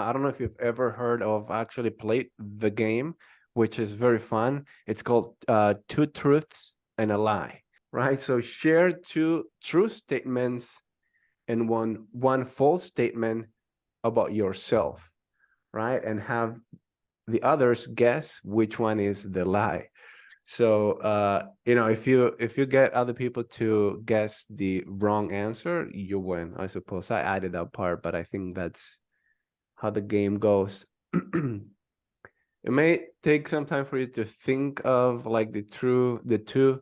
I don't know if you've ever heard of, actually played the game, which is very fun. It's called Two Truths and a Lie, right? So share two true statements and one false statement about yourself, right? And have the others guess which one is the lie. So if you get other people to guess the wrong answer, you win, I suppose. I added that part, but I think that's how the game goes. It may take some time for you to think of like the two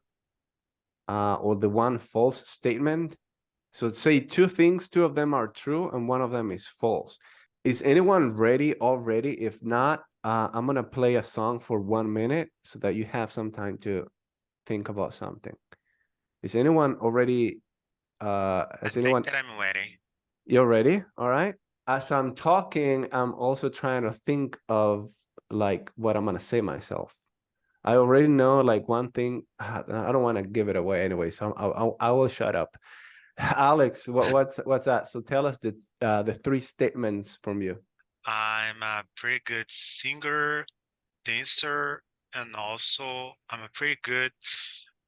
or the one false statement. So say two things, two of them are true and one of them is false. Is anyone ready already? If not, I'm gonna play a song for 1 minute so that you have some time to think about something. Is anyone already? I think that I'm ready. You're ready? All right. As I'm talking, I'm also trying to think of like what I'm gonna say myself. I already know like one thing. I don't want to give it away anyway, so I will shut up. Alex, what's that? So tell us the three statements from you. I'm a pretty good singer, dancer, and also I'm a pretty good,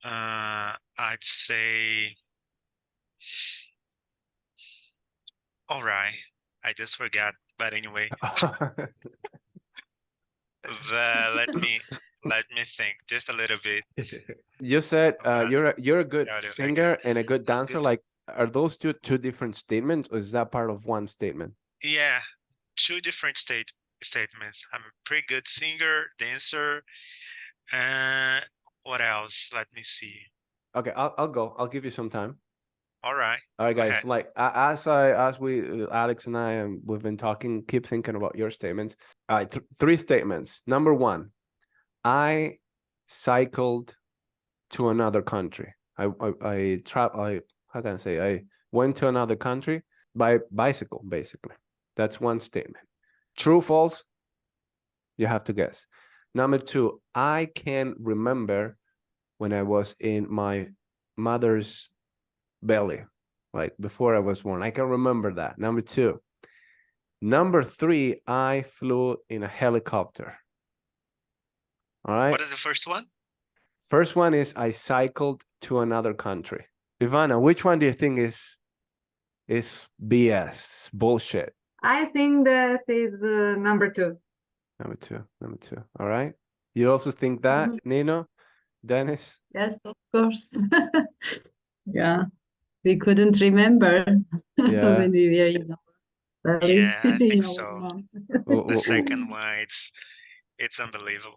I'd say, all right, I just forgot, but anyway, let me think just a little bit. You said you're a good I singer and a good I'm dancer. good. Like, are those two different statements, or is that part of one statement? Yeah, two different statements. I'm a pretty good singer, dancer, and what else? Let me see. Okay, I'll go. I'll give you some time. All right, All right, go ahead. guys. Like as we Alex and I and we've been talking, keep thinking about your statements. All right, three statements. Number one, I cycled to another country. I how can I say, I went to another country by bicycle, basically. That's one statement. True, false? You have to guess. Number two, I can remember when I was in my mother's belly, like before I was born. I can remember that. Number two. Number three, I flew in a helicopter. All right. What is the first one? First one is I cycled to another country. Ivana, which one do you think is BS, bullshit? I think that is number two. Number two. All right. You also think that, Nino, Dennis? Yes, of course. Yeah, we couldn't remember Yeah. when we were, very Yeah, I think young. so. Oh, The second one, it's unbelievable.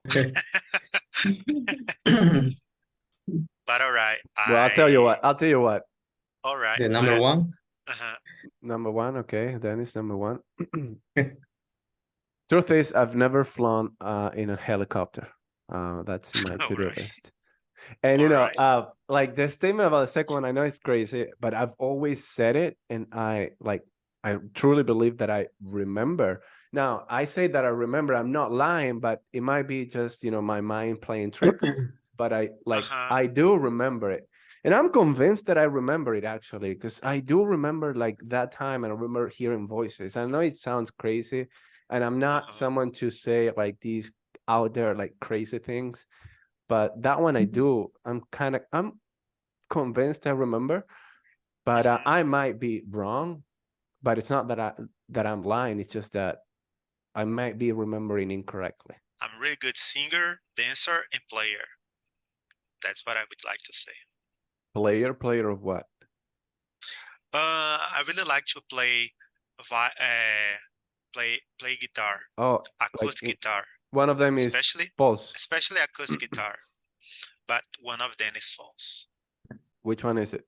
But all right, well, I'll tell you what. All right, The number one. Number one, okay. Dennis, number one. Truth is, I've never flown in a helicopter. That's my to-do list. And like the statement about the second one, I know it's crazy, but I've always said it, and I truly believe that I remember. Now, I say that I remember, I'm not lying, but it might be just, my mind playing tricks. But I do remember it. And I'm convinced that I remember it, actually, because I do remember like that time, and I remember hearing voices. I know it sounds crazy, and I'm not someone to say like these out there like crazy things, but that one I do. I'm convinced I remember, but I might be wrong. But it's not that I'm lying. It's just that I might be remembering incorrectly. I'm a really good singer, dancer, and player. That's what I would like to say. Player of what? I really like to play guitar. Oh, acoustic guitar. One of them is false. Especially acoustic guitar, but one of them is false. Which one is it?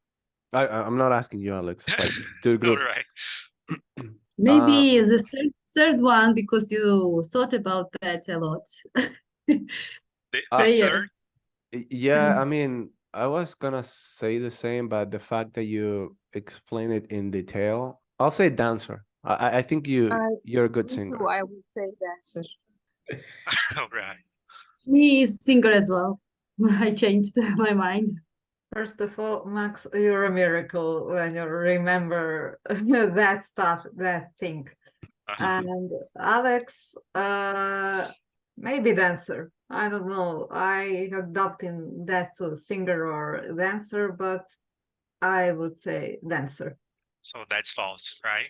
I'm not asking you, Alex. Like, to the group. All right. Maybe the third one, because you thought about that a lot. The third? Yeah, I mean, I was gonna say the same, but the fact that you explain it in detail, I'll say dancer. I think you're a good singer. Too, I would say dancer. All right. Me is singer as well. I changed my mind. First of all, Max, you're a miracle when you remember that stuff, that thing. And Alex, maybe dancer. I don't know. I have doubt in that to singer or dancer, but I would say dancer. So that's false, right?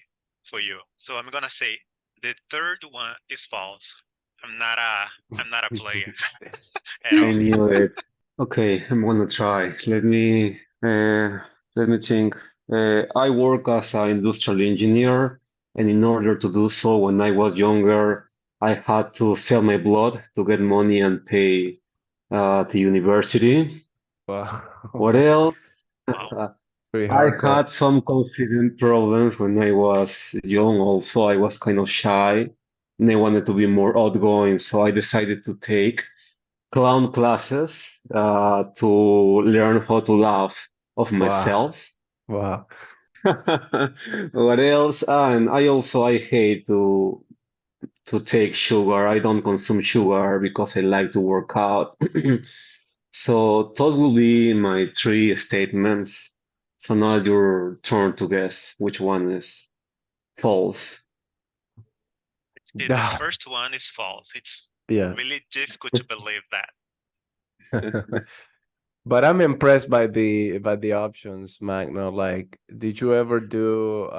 For you. So I'm gonna say the third one is false. I'm not a player at I all. knew it. Okay, I'm gonna try. Let me think. I work as an industrial engineer, and in order to do so, when I was younger, I had to sell my blood to get money and pay the university. Wow. What else? Wow. Pretty I hardcore. had some confidence problems when I was young. Also, I was kind of shy, and I wanted to be more outgoing, so I decided to take clown classes to learn how to laugh of Wow. myself. Wow. What else? And I hate to take sugar. I don't consume sugar because I like to work out. So those will be my three statements. So now your turn to guess which one is false. The first one is false. It's Yeah. really difficult to believe that. But I'm impressed by the options, Magno. Like, did you ever do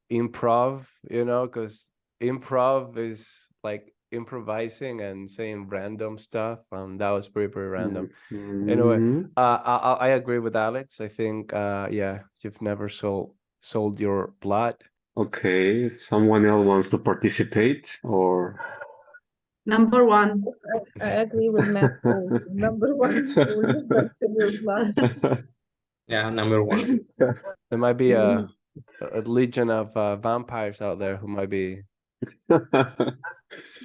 improv? You know, because improv is like improvising and saying random stuff, and that was pretty random. Anyway, Mhm. I agree with Alex. I think yeah, you've never sold your blood. Okay, someone else wants to participate or Number one. I agree with Matt. Also. Number one, you will never sell your blood. Yeah, number one. There might be a legion of vampires out there who might be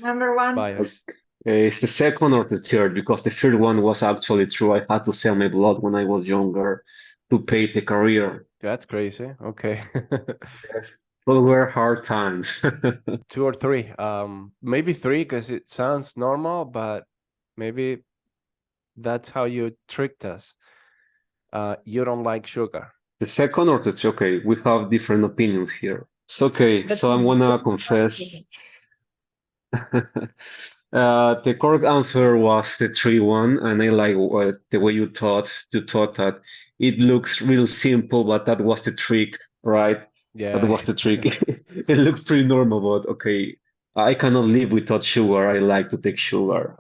Number one. buyers. It's the second or the third because the third one was actually true. I had to sell my blood when I was younger to pay the career. That's crazy. Okay. Yes, those were hard times. 2 or 3. Maybe 3 because it sounds normal, but maybe that's how you tricked us. You don't like sugar. The second or the third, okay, we have different opinions here. So, okay, But so I'm gonna confess. The correct answer was the 3-1, and I like the way you thought. You thought that it looks real simple, but that was the trick, right? That Yeah. was the trick. It looks pretty normal, but okay, I cannot live without sugar. I like to take sugar.